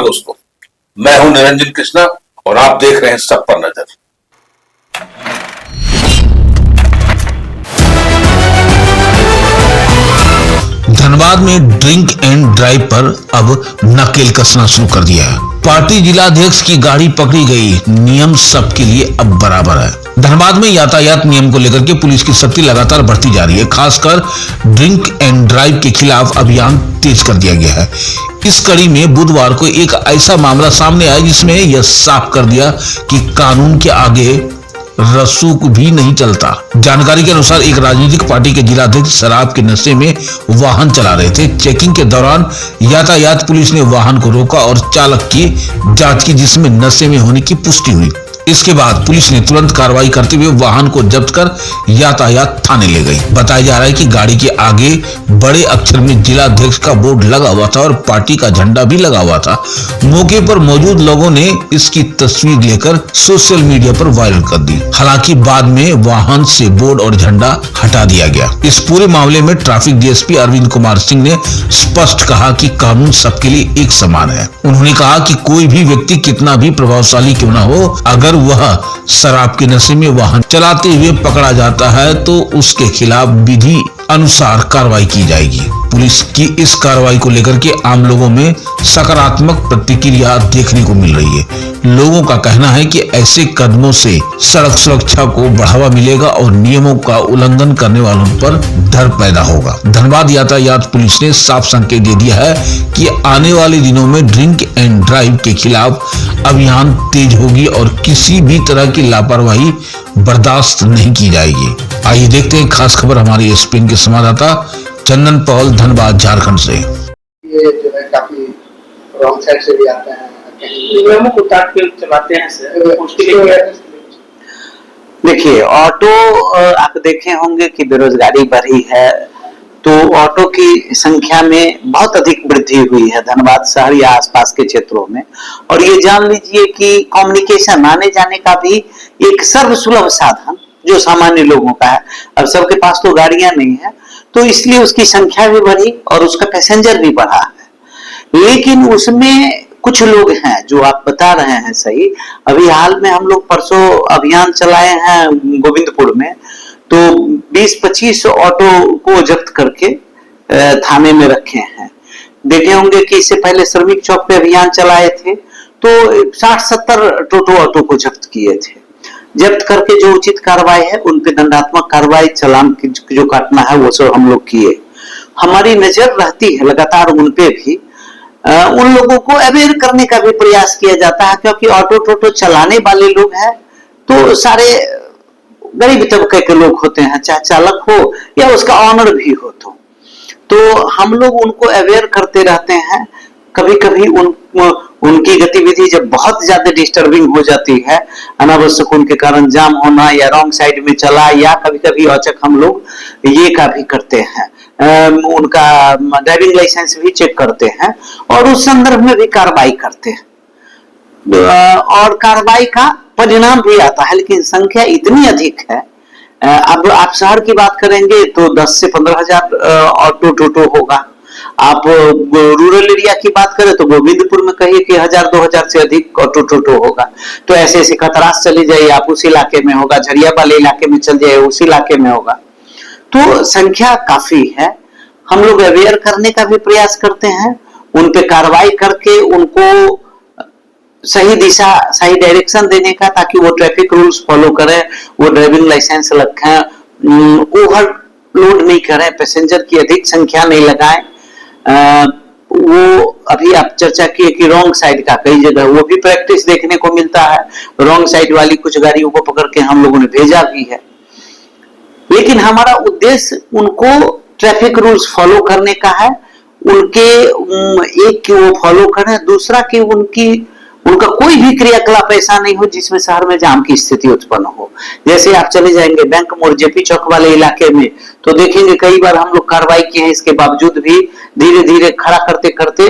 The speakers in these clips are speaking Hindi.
नमस्कार दोस्तों, मैं हूं निरंजन कृष्णा और आप देख रहे हैं सब पर नजर। धनबाद में ड्रिंक एंड ड्राइव पर अब नकेल कसना शुरू कर दिया है। पार्टी जिलाध्यक्ष की गाड़ी पकड़ी गई, नियम सबके लिए अब बराबर है। धनबाद में यातायात नियम को लेकर के पुलिस की सख्ती लगातार बढ़ती जा रही है। खासकर ड्रिंक एंड ड्राइव के खिलाफ अभियान तेज कर दिया गया है। इस कड़ी में बुधवार को एक ऐसा मामला सामने आया जिसमें यह साफ कर दिया कि कानून के आगे रसूख भी नहीं चलता। जानकारी के अनुसार एक राजनीतिक पार्टी के जिलाध्यक्ष शराब के नशे में वाहन चला रहे थे। चेकिंग के दौरान यातायात पुलिस ने वाहन को रोका और चालक की जांच की, जिसमें नशे में होने की पुष्टि हुई। इसके बाद पुलिस ने तुरंत कार्रवाई करते हुए वाहन को जब्त कर यातायात थाने ले गई। बताया जा रहा है कि गाड़ी के आगे बड़े अक्षर में जिलाध्यक्ष का बोर्ड लगा हुआ था और पार्टी का झंडा भी लगा हुआ था। मौके पर मौजूद लोगों ने इसकी तस्वीर लेकर सोशल मीडिया पर वायरल कर दी। हालांकि बाद में वाहन से बोर्ड और झंडा हटा दिया गया। इस पूरे मामले में ट्रैफिक डीएसपी अरविंद कुमार सिंह ने स्पष्ट कहा कि कानून सबके लिए एक समान है। उन्होंने कहा कि कोई भी व्यक्ति कितना भी प्रभावशाली क्यों न हो, अगर वह शराब के नशे में वाहन चलाते हुए पकड़ा जाता है तो उसके खिलाफ विधि अनुसार कार्रवाई की जाएगी। पुलिस की इस कार्रवाई को लेकर के आम लोगों में सकारात्मक प्रतिक्रिया देखने को मिल रही है। लोगों का कहना है कि ऐसे कदमों से सड़क सुरक्षा को बढ़ावा मिलेगा और नियमों का उल्लंघन करने वालों पर डर पैदा होगा। धनबाद यातायात पुलिस ने साफ संकेत दे दिया है कि आने वाले दिनों में ड्रिंक एंड ड्राइव के खिलाफ अभियान तेज होगी और किसी भी तरह की लापरवाही बर्दाश्त नहीं की जाएगी। आइए देखते हैं खास खबर हमारी एसपीएन के संवाददाता चंदन पॉल धनबाद झारखंड से। ये जो है काफी रॉन्ग साइड से भी आते हैं, नियमों को काट के चलाते हैं सर। देखिए, ऑटो आप देखे होंगे कि बेरोजगारी बढ़ी है, तो ऑटो की संख्या में बहुत अधिक वृद्धि हुई है धनबाद शहर या आसपास के क्षेत्रों में। और ये जान लीजिए कि कम्युनिकेशन आने जाने का भी एक सर्वसुलभ साधन जो सामान्य लोगों का है। अब सबके पास तो गाड़ियां नहीं है, तो इसलिए उसकी संख्या भी बढ़ी और उसका पैसेंजर भी बढ़ा है। लेकिन उसमें कुछ लोग हैं जो आप बता रहे हैं सही। अभी हाल में हम लोग परसों अभियान चलाए हैं गोविंदपुर में, तो 20-25 ऑटो को जब्त करके थाने में रखे हैं। देखे होंगे कि इससे पहले श्रमिक चौक पे अभियान चलाए थे तो 60-70 टोटो ऑटो को जब्त किए थे। जब्त करके जो उचित कार्रवाई है उन पे दंडात्मक कार्रवाई, चालान जो काटना है वो सब हम लोग किए। हमारी नजर रहती है लगातार उन पे भी। उन लोगों को अवेयर करने का भी प्रयास किया जाता है, क्योंकि ऑटो टोटो चलाने वाले लोग हैं तो सारे गरीब तबके के लोग होते हैं, चाहे चालक हो या उसका ऑनर भी हो। तो हम लोग उनको अवेयर करते रहते हैं। कभी कभी उनकी गतिविधि जब बहुत ज्यादा डिस्टर्बिंग हो जाती है, अनावश्यक उनके कारण जाम होना या रॉन्ग साइड में चला, या कभी कभी औचक हम लोग ये का भी करते हैं, उनका ड्राइविंग लाइसेंस भी चेक करते हैं और उस संदर्भ में भी कार्रवाई करते हैं और कार्रवाई का परिणाम भी आता है। लेकिन संख्या इतनी अधिक है, अब आप शहर की बात करेंगे तो 10 से 15 हजार ऑटो टोटो होगा। आप रूरल एरिया की बात करें तो गोविंदपुर में कहिए कि 1000-2000 से अधिक ऑटो टोटो होगा। तो ऐसे ऐसे खतरास चली जाइए आप, उस इलाके में होगा। झरिया वाले इलाके में चल जाइए, उस इलाके में होगा। तो संख्या काफी है। हम लोग अवेयर करने का भी प्रयास करते हैं, उन पे कार्रवाई करके उनको सही दिशा, सही डायरेक्शन देने का, ताकि वो ट्रैफिक रूल्स फॉलो करें, वो ड्राइविंग लाइसेंस रखें, ओवरलोड नहीं करें, पैसेंजर की अधिक संख्या नहीं लगाएं। वो अभी आप चर्चा किए कि रॉन्ग साइड का कई जगह वो भी प्रैक्टिस देखने को मिलता है। रॉन्ग साइड वाली कुछ गाड़ियों को पकड़ के हम लोगों ने भेजा भी है। लेकिन हमारा उद्देश्य उनको ट्रैफिक रूल्स फॉलो करने का है। उनके एक कि वो फॉलो करें, दूसरा कि उनका कोई भी क्रियाकलाप ऐसा नहीं हो जिसमें शहर में जाम की स्थिति उत्पन्न हो। जैसे आप चले जाएंगे बैंक मोड़, जेपी चौक वाले इलाके में, तो देखेंगे कई बार हम लोग कार्रवाई किए हैं, इसके बावजूद भी धीरे धीरे खड़ा करते करते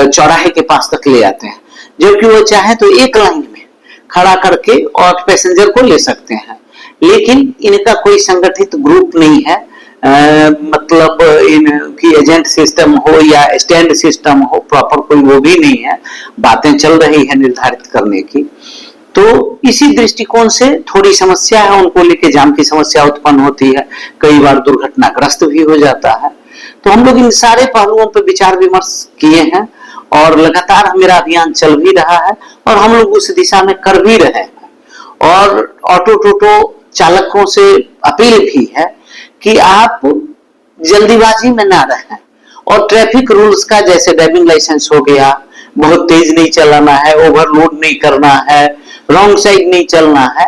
चौराहे के पास तक ले आते हैं, जबकि वो चाहे तो एक लाइन में खड़ा करके और पैसेंजर को ले सकते हैं। लेकिन इनका कोई संगठित ग्रुप नहीं है मतलब इनकी एजेंट सिस्टम हो या स्टैंड सिस्टम हो, प्रॉपर कोई वो भी नहीं है, बातें चल रही है निर्धारित करने की। तो इसी दृष्टिकोण से थोड़ी समस्या है, उनको लेके जाम की समस्या उत्पन्न होती है, कई बार दुर्घटनाग्रस्त भी हो जाता है। तो हम लोग इन सारे पहलुओं पर विचार विमर्श किए हैं और लगातार मेरा अभियान चल भी रहा है और हम लोग उस दिशा में कर भी रहे हैं। और ऑटो टोटो चालकों से अपील भी है कि आप जल्दीबाजी में ना रहें और ट्रैफिक रूल्स का, जैसे ड्राइविंग लाइसेंस हो गया, बहुत तेज नहीं चलाना है, ओवरलोड नहीं करना है, रॉन्ग साइड नहीं चलना है,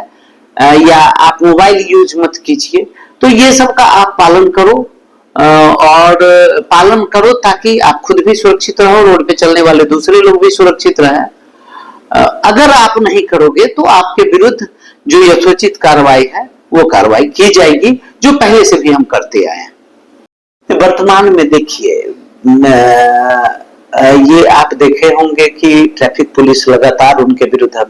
या आप मोबाइल यूज मत कीजिए। तो ये सब का आप पालन करो और पालन करो ताकि आप खुद भी सुरक्षित रहो, रोड पे चलने वाले दूसरे लोग भी सुरक्षित रहें। अगर आप नहीं करोगे तो आपके विरुद्ध जो यथोचित कार्रवाई है वो कार्रवाई की जाएगी, जो पहले से भी हम करते आए हैं। वर्तमान में देखिए, ये आप देखे होंगे कि ट्रैफिक पुलिस लगातार उनके विरुद्ध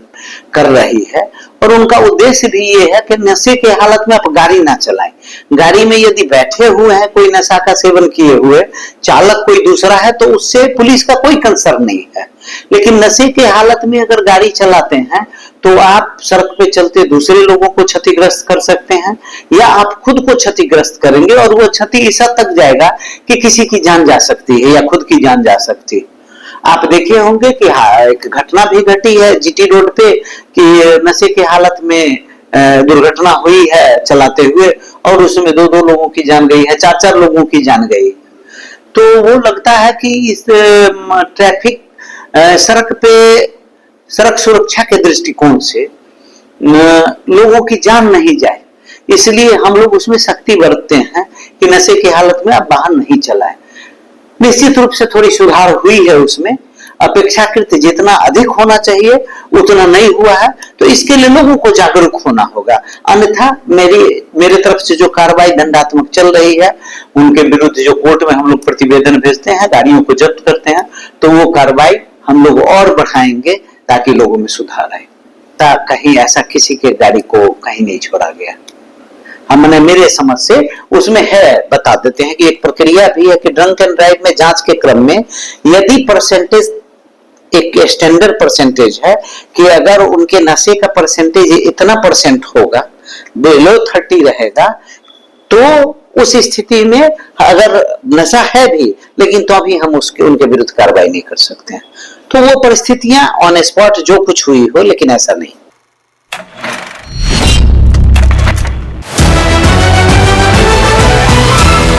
कर रही है और उनका उद्देश्य भी ये है कि नशे के हालत में आप गाड़ी ना चलाएं। गाड़ी में यदि बैठे हुए हैं, कोई नशा का सेवन किए हुए चालक कोई दूसरा है, तो उससे पुलिस का कोई कंसर्न नहीं है। लेकिन नशे के हालत में अगर गाड़ी चलाते हैं तो आप सड़क पे चलते दूसरे लोगों को क्षतिग्रस्त कर सकते हैं या आप खुद को क्षतिग्रस्त करेंगे और वो क्षति इस हद तक जाएगा कि किसी की जान जा सकती है या खुद की जान जा सकती है। आप देखे होंगे कि एक घटना भी घटी है जीटी रोड पे कि नशे के हालत में दुर्घटना हुई है चलाते हुए और उसमें 2-2 लोगों की जान गई है, 4-4 लोगों की जान गई। तो वो लगता है कि इस ट्रैफिक सड़क सुरक्षा के दृष्टिकोण से लोगों की जान नहीं जाए, इसलिए हम लोग उसमें सख्ती बरतते हैं कि नशे की हालत में आप वाहन नहीं चलाएं। निश्चित रूप से थोड़ी सुधार हुई है उसमें, अपेक्षाकृत जितना अधिक होना चाहिए उतना नहीं हुआ है, तो इसके लिए लोगों को जागरूक होना होगा। अन्यथा मेरे तरफ से जो कार्रवाई दंडात्मक चल रही है, उनके विरुद्ध जो कोर्ट में हम लोग प्रतिवेदन भेजते हैं, गाड़ियों को जब्त करते हैं, तो वो कार्रवाई हम लोग और बढ़ाएंगे ताकि लोगों में सुधार आए, कहीं ऐसा किसी के गाड़ी को कहीं नहीं छोड़ा गया। हमने मेरे समझ से उसमें है, बता देते हैं कि एक प्रक्रिया भी है कि ड्रंक एंड ड्राइव में जांच के क्रम में यदि परसेंटेज एक स्टैंडर्ड परसेंटेज है कि अगर उनके नशे का परसेंटेज इतना % होगा, बिलो 30 रहेगा, तो उस स्थिति में अगर नशा है भी लेकिन तो अभी हम उनके विरुद्ध कार्रवाई नहीं कर सकते हैं। तो वो परिस्थितियां ऑन स्पॉट जो कुछ हुई हो, लेकिन ऐसा नहीं।